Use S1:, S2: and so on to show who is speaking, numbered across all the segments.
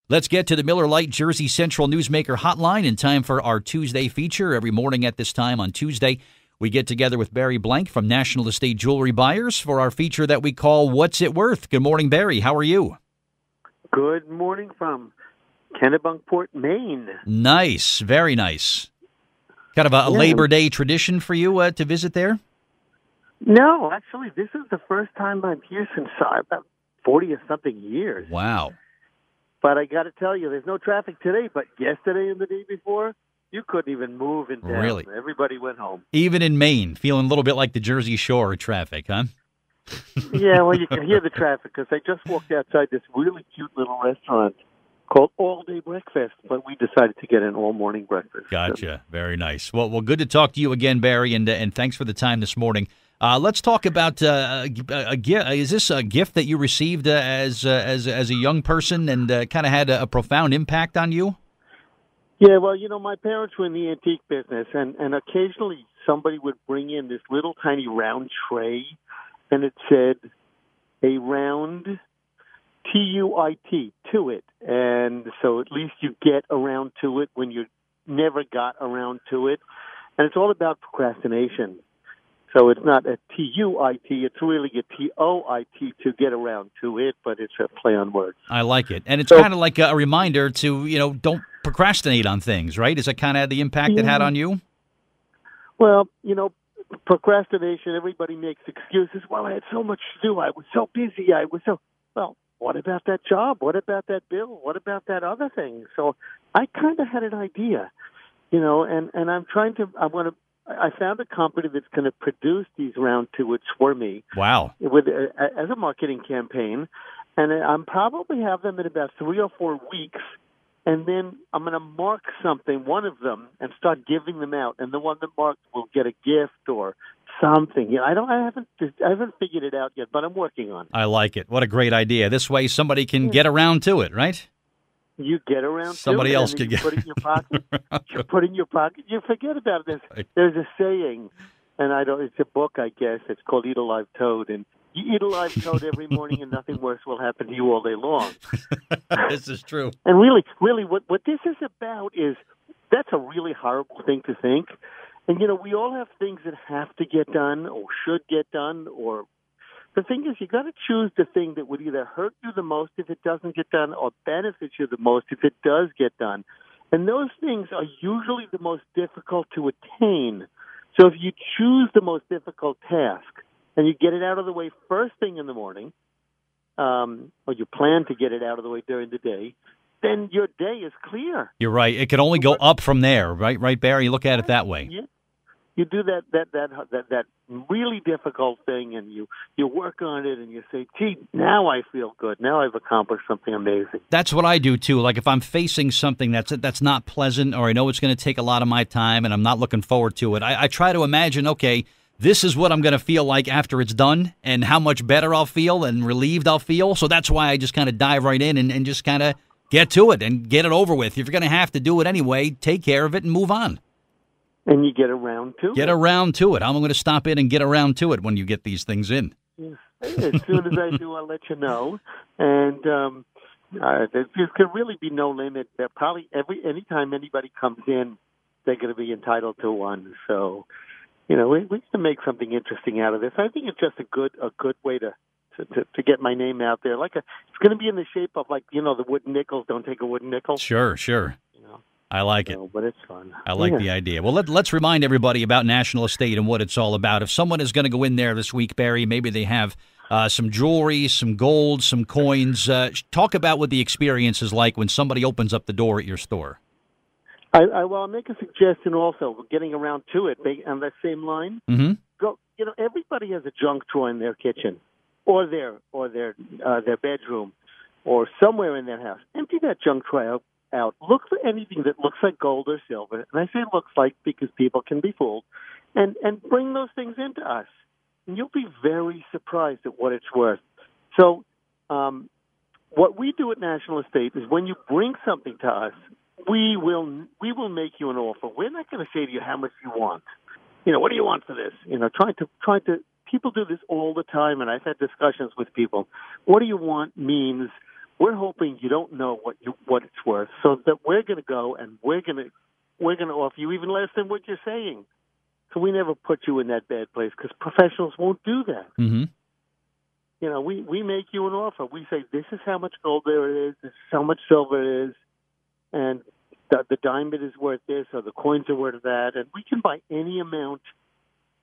S1: Let's get to the Miller Lite Jersey Central Newsmaker Hotline in time for our Tuesday feature. Every morning at this time on Tuesday, we get together with Barry Blank from National Estate Jewelry Buyers for our feature that we call What's It Worth? Good morning, Barry. How are you?
S2: Good morning from Kennebunkport, Maine.
S1: Nice. Very nice. Kind of a Labor Day tradition for you to visit there?
S2: No, actually, this is the first time I'm here since about 40 or something years.
S1: Wow.
S2: But I got to tell you, there's no traffic today, but yesterday and the day before, you couldn't even move in town.
S1: Really?
S2: Everybody went home.
S1: Even in Maine, feeling a little bit like the Jersey Shore traffic, huh?
S2: Yeah, well, you can hear the traffic because I just walked outside this really cute little restaurant called All Day Breakfast, but we decided to get an all-morning breakfast.
S1: Gotcha. Very nice. Well, good to talk to you again, Barry, and thanks for the time this morning. Let's talk about a gift. Is this a gift that you received as a young person and kind of had a profound impact on you?
S2: Yeah, well, my parents were in the antique business, and occasionally somebody would bring in this little tiny round tray, and it said a round TUIT to it. And so at least you get around to it when you never got around to it. And it's all about procrastination. So it's not a TUIT, it's really a TOIT to get around to it, but it's a play on words.
S1: I like it. And it's kind of like a reminder to, don't procrastinate on things, right? Is that kind of the impact it had on you?
S2: Well, procrastination, everybody makes excuses. Well, I had so much to do. I was so busy. Well, what about that job? What about that bill? What about that other thing? So I kind of had an idea, and I found a company that's going to produce these round two-its for me.
S1: Wow.
S2: As a marketing campaign. And I'm probably have them in about 3 or 4 weeks. And then I'm going to mark one of them, and start giving them out. And the one that marked will get a gift or something. I haven't figured it out yet, but I'm working on it.
S1: I like it. What a great idea. This way somebody can get around to it, right?
S2: You get around
S1: somebody
S2: to it,
S1: else
S2: and
S1: can
S2: you
S1: get
S2: put it in your pocket. You put it in your pocket. You forget about this. There's a saying, and it's a book, I guess. It's called Eat a Live Toad, and you eat a live toad every morning, and nothing worse will happen to you all day long.
S1: This is true.
S2: And really, what this is about is that's a really horrible thing to think. And we all have things that have to get done or should get done, or the thing is, you got to choose the thing that would either hurt you the most if it doesn't get done or benefit you the most if it does get done. And those things are usually the most difficult to attain. So if you choose the most difficult task and you get it out of the way first thing in the morning, or you plan to get it out of the way during the day, then your day is clear.
S1: You're right. It can only go up from there, right? Right, Barry? You look at it that way.
S2: Yeah. You do that really difficult thing, and you work on it, and you say, gee, now I feel good. Now I've accomplished something amazing.
S1: That's what I do, too. Like if I'm facing something that's not pleasant, or I know it's going to take a lot of my time, and I'm not looking forward to it, I try to imagine, okay, this is what I'm going to feel like after it's done, and how much better I'll feel and relieved I'll feel. So that's why I just kind of dive right in and just kind of get to it and get it over with. If you're going to have to do it anyway, take care of it and move on.
S2: And you get around to it.
S1: Get around to it. I'm going to stop in and get around to it when you get these things in.
S2: Yes. As soon as I do, I'll let you know. And there could really be no limit. Probably anytime anybody comes in, they're going to be entitled to one. So, we can make something interesting out of this. I think it's just a good way to get my name out there. It's going to be in the shape of the wooden nickels. Don't take a wooden nickel.
S1: Sure. I like it.
S2: But it's fun.
S1: I like the idea. Well, let's remind everybody about National Estate and what it's all about. If someone is going to go in there this week, Barry, maybe they have some jewelry, some gold, some coins. Talk about what the experience is like when somebody opens up the door at your store.
S2: I'll make a suggestion also, getting around to it on that same line.
S1: Mm-hmm.
S2: Go. Everybody has a junk drawer in their kitchen, or their bedroom, or somewhere in their house. Empty that junk drawer out. Look for anything that looks like gold or silver. And I say looks like because people can be fooled. And bring those things into us. And you'll be very surprised at what it's worth. So what we do at National Estate is when you bring something to us, we will make you an offer. We're not going to say to you how much you want. What do you want for this? Trying to people do this all the time, and I've had discussions with people. What do you want means we're hoping you don't know what it's worth, so that we're going to go and we're going to offer you even less than what you're saying. So we never put you in that bad place because professionals won't do that.
S1: Mm-hmm.
S2: You know, we make you an offer. We say, this is how much gold there is, this is how much silver it is, and the diamond is worth this, or the coins are worth that, and we can buy any amount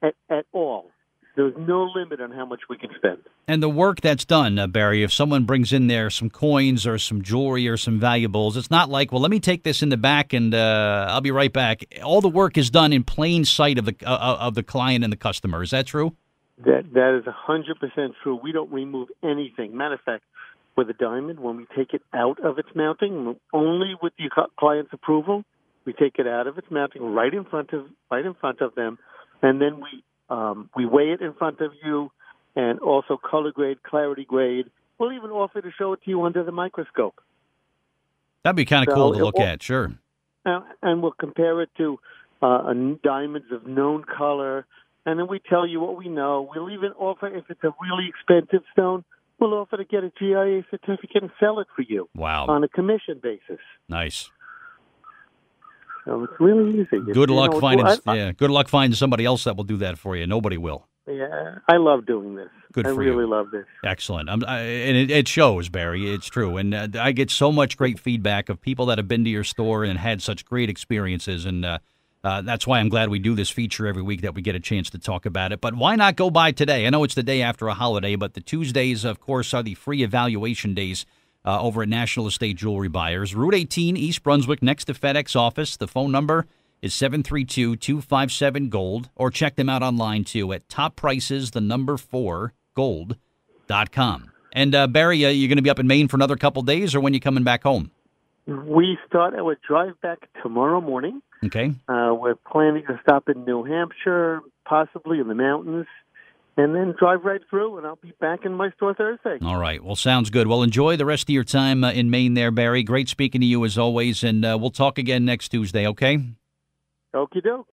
S2: at all. There's no limit on how much we can spend.
S1: And the work that's done, Barry, if someone brings in there some coins or some jewelry or some valuables, it's not like, well, let me take this in the back and I'll be right back. All the work is done in plain sight of the client and the customer. Is that true?
S2: That is 100% true. We don't remove anything. Matter of fact, with a diamond, when we take it out of its mounting, only with the client's approval, we take it out of its mounting right in front of them, and then we weigh it in front of you, and also color grade, clarity grade. We'll even offer to show it to you under the microscope.
S1: That'd be kind of cool to look at, sure.
S2: And we'll compare it to diamonds of known color, and then we tell you what we know. We'll even offer, if it's a really expensive stone, we'll offer to get a GIA certificate and sell it for you.
S1: Wow.
S2: On a commission basis.
S1: Nice.
S2: So it's really easy.
S1: Good luck finding somebody else that will do that for you. Nobody will.
S2: Yeah, I love doing this.
S1: Good for
S2: you. I really love this.
S1: Excellent. And it shows, Barry. It's true. And I get so much great feedback of people that have been to your store and had such great experiences. And that's why I'm glad we do this feature every week, that we get a chance to talk about it. But why not go by today? I know it's the day after a holiday, but the Tuesdays, of course, are the free evaluation days over at National Estate Jewelry Buyers. Route 18, East Brunswick, next to FedEx office. The phone number is 732-257-GOLD, or check them out online, too, at top4gold.com. And, Barry, you're going to be up in Maine for another couple days, or when you coming back home?
S2: We start our drive back tomorrow morning.
S1: Okay.
S2: We're planning to stop in New Hampshire, possibly in the mountains, and then drive right through, and I'll be back in my store Thursday.
S1: All right. Well, sounds good. Well, enjoy the rest of your time in Maine there, Barry. Great speaking to you as always, and we'll talk again next Tuesday, okay?
S2: Okie doke.